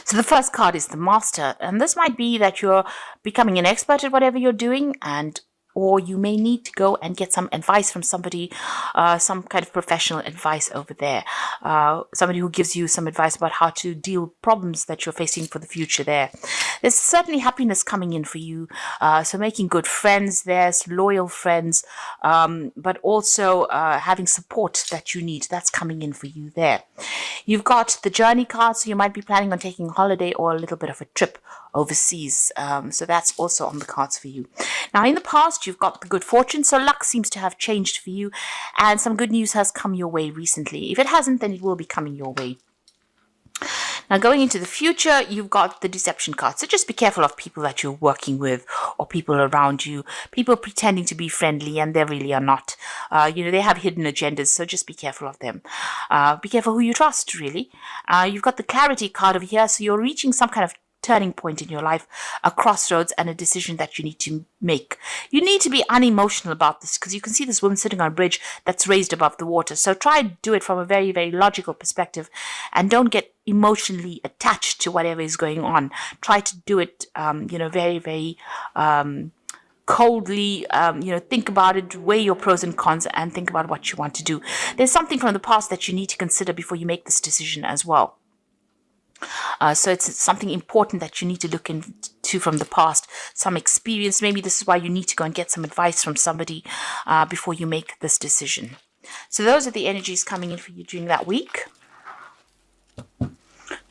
So the first card is the Master, and this might be that you're becoming an expert at whatever you're doing, and or you may need to go and get some advice from somebody, some kind of professional advice over there. Somebody who gives you some advice about how to deal with problems that you're facing for the future there. There's certainly happiness coming in for you. So making good friends, there's loyal friends, but also having support that you need. That's coming in for you there. You've got the Journey card, so you might be planning on taking a holiday or a little bit of a trip overseas. So that's also on the cards for you. Now, in the past, you've got the Good Fortune, so luck seems to have changed for you, and some good news has come your way recently. If it hasn't, then it will be coming your way. Now, going into the future, you've got the Deception card. So just be careful of people that you're working with or people around you, people pretending to be friendly and they really are not. They have hidden agendas, so just be careful of them. Be careful who you trust, really. You've got the Clarity card over here, so you're reaching some kind of turning point in your life, a crossroads and a decision that you need to make. You need to be unemotional about this because you can see this woman sitting on a bridge that's raised above the water. So try and do it from a very, very logical perspective and don't get emotionally attached to whatever is going on. Try to do it, very, very coldly, think about it, weigh your pros and cons and think about what you want to do. There's something from the past that you need to consider before you make this decision as well. So it's something important that you need to look into from the past, some experience. Maybe this is why you need to go and get some advice from somebody before you make this decision. So those are the energies coming in for you during that week.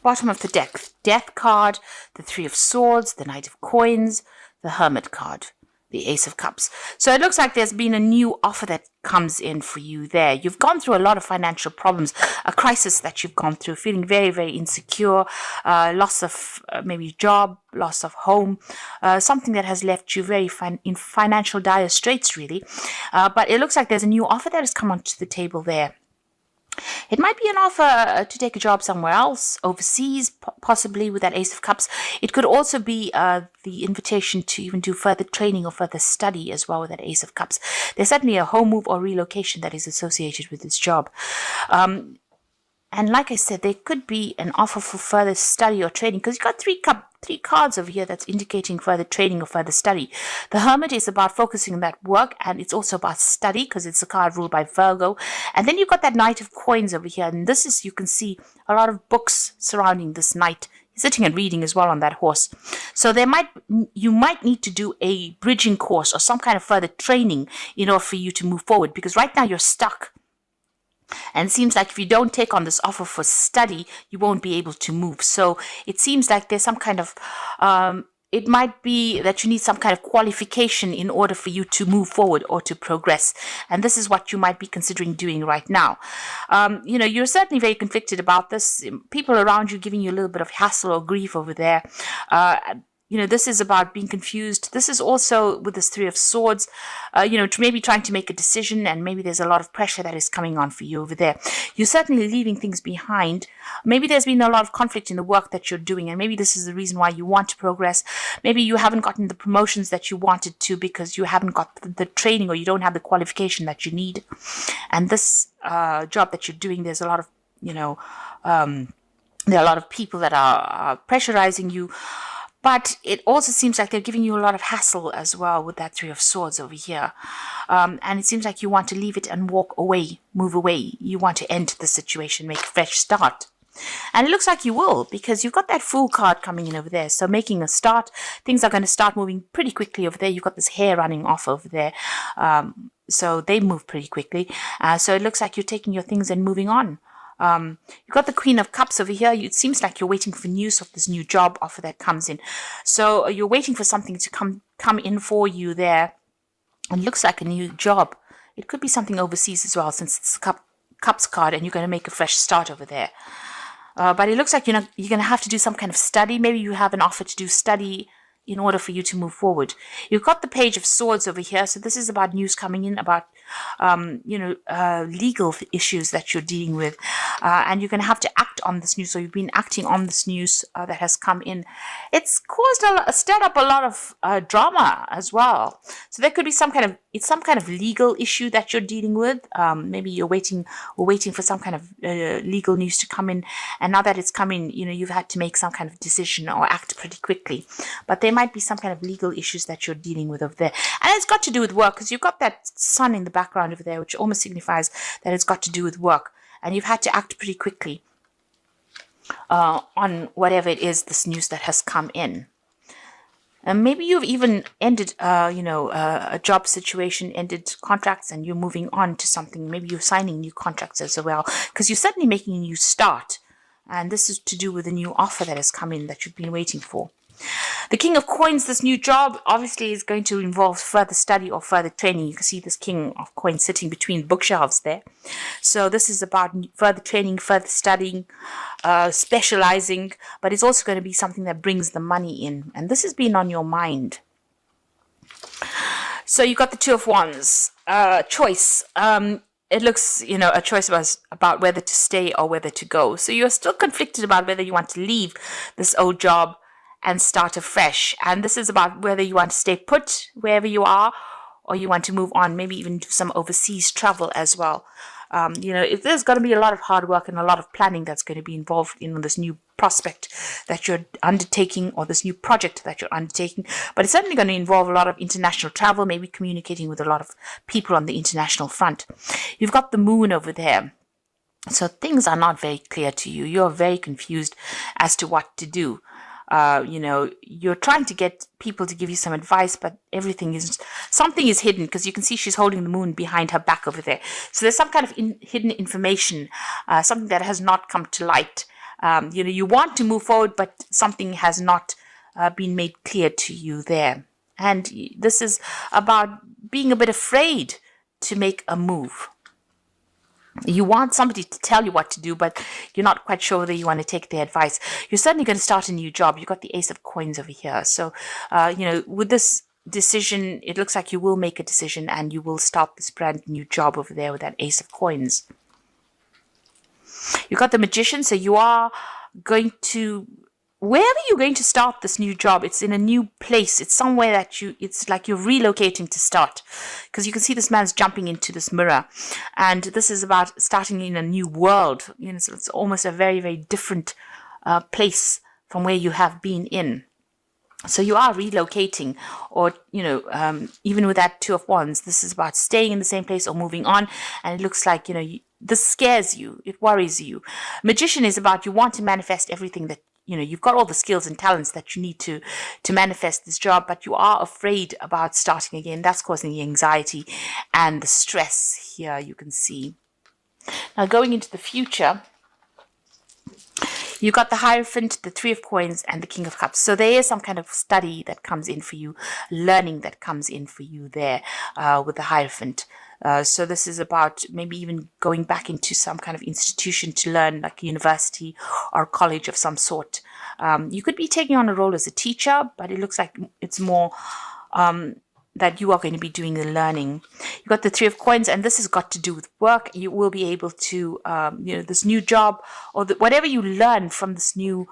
Bottom of the deck, Death card, the Three of Swords, the Knight of Coins, the Hermit card, the Ace of Cups. So it looks like there's been a new offer that comes in for you there. You've gone through a lot of financial problems, a crisis that you've gone through, feeling very, very insecure, loss of maybe job, loss of home, something that has left you very in financial dire straits, really. But it looks like there's a new offer that has come onto the table there. It might be an offer to take a job somewhere else, overseas, possibly with that Ace of Cups. It could also be the invitation to even do further training or further study as well with that Ace of Cups. There's certainly a home move or relocation that is associated with this job. And like I said, there could be an offer for further study or training because you've got three cards over here that's indicating further training or further study. The Hermit is about focusing on that work, and it's also about study because it's a card ruled by Virgo. And then you've got that Knight of Coins over here, and this is, you can see a lot of books surrounding this knight. He's sitting and reading as well on that horse. So you might need to do a bridging course or some kind of further training in order for you to move forward, because right now you're stuck. And it seems like if you don't take on this offer for study, you won't be able to move. So it seems like there's some kind of, it might be that you need some kind of qualification in order for you to move forward or to progress. And this is what you might be considering doing right now. You're certainly very conflicted about this. People around you giving you a little bit of hassle or grief over there. This is about being confused. This is also with this Three of Swords, maybe trying to make a decision, and maybe there's a lot of pressure that is coming on for you over there. You're certainly leaving things behind. Maybe there's been a lot of conflict in the work that you're doing, and maybe this is the reason why you want to progress. Maybe you haven't gotten the promotions that you wanted to because you haven't got the training or you don't have the qualification that you need. And this job that you're doing, there's a lot of, there are a lot of people that are pressurizing you. But it also seems like they're giving you a lot of hassle as well with that Three of Swords over here. And it seems like you want to leave it and walk away, move away. You want to end the situation, make a fresh start. And it looks like you will, because you've got that Fool card coming in over there. So making a start, things are going to start moving pretty quickly over there. You've got this hair running off over there. So they move pretty quickly. So it looks like you're taking your things and moving on. You've got the Queen of Cups over here. It seems like you're waiting for news of this new job offer that comes in. So you're waiting for something to come in for you there. And it looks like a new job. It could be something overseas as well, since it's the Cups card and you're going to make a fresh start over there. But it looks like you're going to have to do some kind of study. Maybe you have an offer to do study in order for you to move forward. You've got the Page of Swords over here. So this is about news coming in about legal issues that you're dealing with, and you're going to have to act on this news. So you've been acting on this news that has come in. It's caused stirred up a lot of drama as well. So there could be some kind of legal issue that you're dealing with. Maybe you're waiting for some kind of legal news to come in, and now that it's come in, you've had to make some kind of decision or act pretty quickly. But there might be some kind of legal issues that you're dealing with over there, and it's got to do with work, because you've got that sun in the background over there, which almost signifies that it's got to do with work, and you've had to act pretty quickly on whatever it is, this news that has come in. And maybe you've even ended, a job situation, ended contracts, and you're moving on to something. Maybe you're signing new contracts as well, because you're certainly making a new start. And this is to do with a new offer that has come in that you've been waiting for. The King of Coins, this new job, obviously is going to involve further study or further training. You can see this King of Coins sitting between bookshelves there. So this is about further training, further studying, specializing, but it's also going to be something that brings the money in. And this has been on your mind. So you got the Two of Wands, choice. It looks, a choice was about whether to stay or whether to go. So you're still conflicted about whether you want to leave this old job and start afresh. And this is about whether you want to stay put wherever you are, or you want to move on, maybe even do some overseas travel as well. If there's going to be a lot of hard work and a lot of planning that's going to be involved in this new prospect that you're undertaking, or this new project that you're undertaking. But it's certainly going to involve a lot of international travel, maybe communicating with a lot of people on the international front. You've got the moon over there. So things are not very clear to you. You're very confused as to what to do. You're trying to get people to give you some advice, but something is hidden, because you can see she's holding the moon behind her back over there. So there's some kind of hidden information, something that has not come to light. You want to move forward, but something has not been made clear to you there. And this is about being a bit afraid to make a move. You want somebody to tell you what to do, but you're not quite sure whether you want to take their advice. You're certainly going to start a new job. You've got the Ace of Coins over here. So, with this decision, it looks like you will make a decision and you will start this brand new job over there with that Ace of Coins. You've got the Magician. So you are going to, wherever you're going to start this new job, it's in a new place. It's somewhere that it's like you're relocating to start, because you can see this man's jumping into this mirror, and this is about starting in a new world. So it's almost a very, very different place from where you have been in. So you are relocating, or, even with that Two of Wands, this is about staying in the same place or moving on. And it looks like, this scares you. It worries you. Magician is about, you want to manifest everything that, you've got all the skills and talents that you need to manifest this job, but you are afraid about starting again. That's causing the anxiety and the stress here, you can see. Now, going into the future, you've got the Hierophant, the Three of Coins, and the King of Cups. So there is some kind of study that comes in for you, learning that comes in for you there with the Hierophant. So this is about maybe even going back into some kind of institution to learn, like a university or college of some sort. You could be taking on a role as a teacher, but it looks like it's more that you are going to be doing the learning. You've got the Three of Coins, and this has got to do with work. You will be able to, this new job, or whatever you learn from this new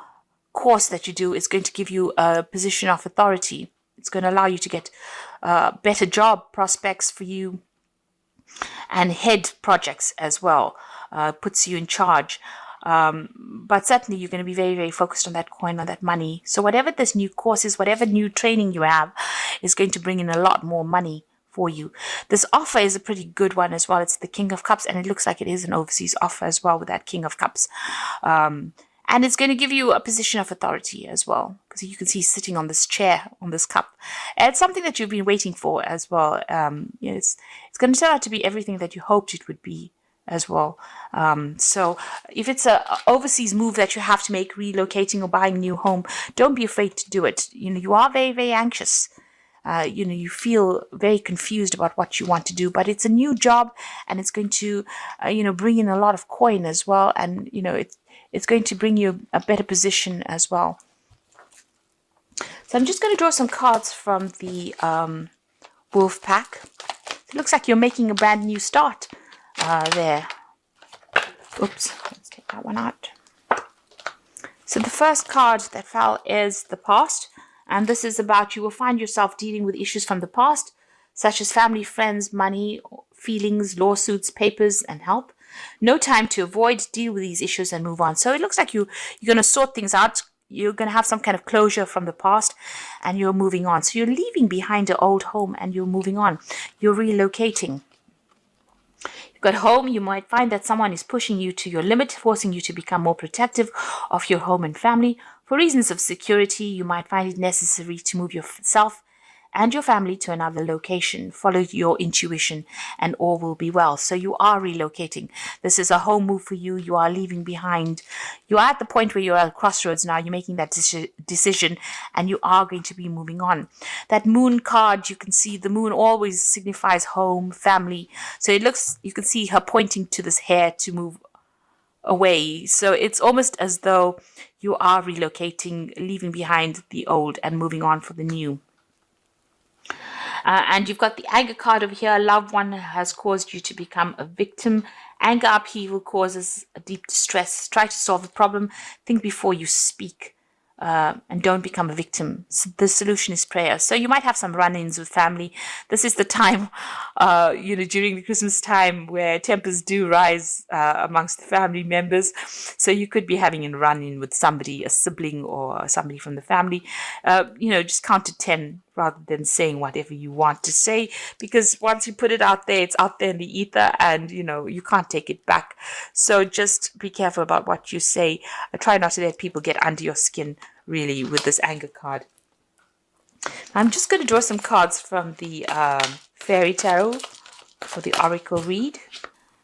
course that you do is going to give you a position of authority. It's going to allow you to get better job prospects for you, and head projects as well. Puts you in charge. But certainly you're going to be very, very focused on that coin, on that money. So whatever this new course is, whatever new training you have, is going to bring in a lot more money for you. This offer is a pretty good one as well. It's the King of Cups, and it looks like it is an overseas offer as well with that King of Cups. And it's going to give you a position of authority as well, because you can see sitting on this chair, on this cup. And it's something that you've been waiting for as well. It's going to turn out to be everything that you hoped it would be as well. So if it's a overseas move that you have to make, relocating or buying a new home, don't be afraid to do it. You are very, very anxious. You feel very confused about what you want to do, but it's a new job, and it's going to, bring in a lot of coin as well. And, it's going to bring you a better position as well. So I'm just going to draw some cards from the Wolf pack. It looks like you're making a brand new start there. Oops, let's take that one out. So the first card that fell is the past. And this is about you will find yourself dealing with issues from the past, such as family, friends, money, feelings, lawsuits, papers, and help. No time to avoid, deal with these issues and move on. So it looks like you're going to sort things out. You're going to have some kind of closure from the past and you're moving on. So you're leaving behind an old home and you're moving on. You're relocating. You've got home. You might find that someone is pushing you to your limit, forcing you to become more protective of your home and family. For reasons of security, you might find it necessary to move yourself and your family to another location. Follow your intuition and all will be well. So you are relocating. This is a home move for you. You are leaving behind. You are at the point where you're at a crossroads now. You're making that decision and you are going to be moving on. That moon card, you can see the moon always signifies home, family. So it looks, you can see her pointing to this hair to move away. So it's almost as though you are relocating, leaving behind the old and moving on for the new. And you've got the anger card over here. A loved one has caused you to become a victim. Anger, upheaval causes a deep distress. Try to solve the problem. Think before you speak. And don't become a victim. So the solution is prayer. So you might have some run-ins with family. This is the time, during the Christmas time where tempers do rise amongst the family members. So you could be having a run-in with somebody, a sibling or somebody from the family. Just count to 10 rather than saying whatever you want to say, because once you put it out there, it's out there in the ether and, you can't take it back. So just be careful about what you say. Try not to let people get under your skin, really, with this anger card. I'm just going to draw some cards from the Fairy Tarot for the Oracle read.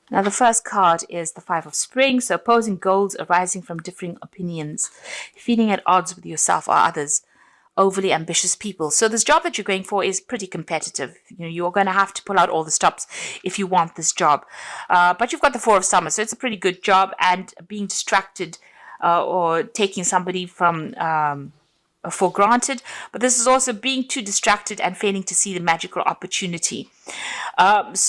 Now, the first card is the Five of Spring. So opposing goals arising from differing opinions, feeling at odds with yourself or others. Overly ambitious people. So this job that you're going for is pretty competitive. You're going to have to pull out all the stops if you want this job. But you've got the Four of Summer, so it's a pretty good job. And being distracted or taking somebody from for granted. But this is also being too distracted and failing to see the magical opportunity. If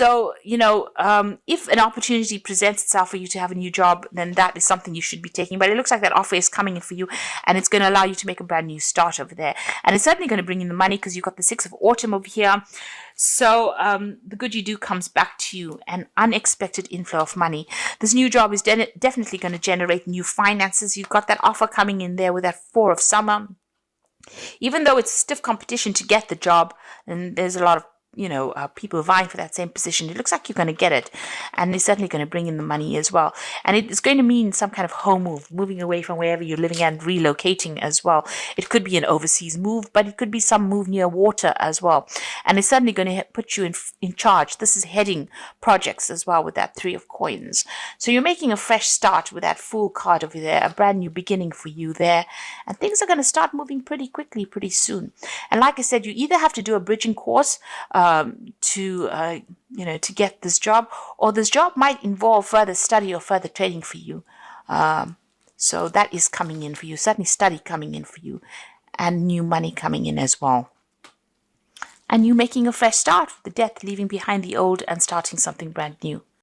an opportunity presents itself for you to have a new job, then that is something you should be taking. But it looks like that offer is coming in for you and it's going to allow you to make a brand new start over there. And it's certainly going to bring in the money because you've got the Six of Autumn over here. So the good you do comes back to you, an unexpected inflow of money. This new job is definitely going to generate new finances. You've got that offer coming in there with that Four of Summer. Even though it's stiff competition to get the job, and there's a lot of people vying for that same position, it looks like you're going to get it, and it's certainly going to bring in the money as well. And it's going to mean some kind of home move, moving away from wherever you're living and relocating as well. It could be an overseas move, but it could be some move near water as well. And it's certainly going to put you in charge. This is heading projects as well with that Three of Coins. So you're making a fresh start with that Fool card over there, a brand new beginning for you there. And things are going to start moving pretty quickly, pretty soon. And like I said, you either have to do a bridging course to get this job, or this job might involve further study or further training for you. So that is coming in for you, certainly study coming in for you, and new money coming in as well. And you making a fresh start with the Death, leaving behind the old and starting something brand new.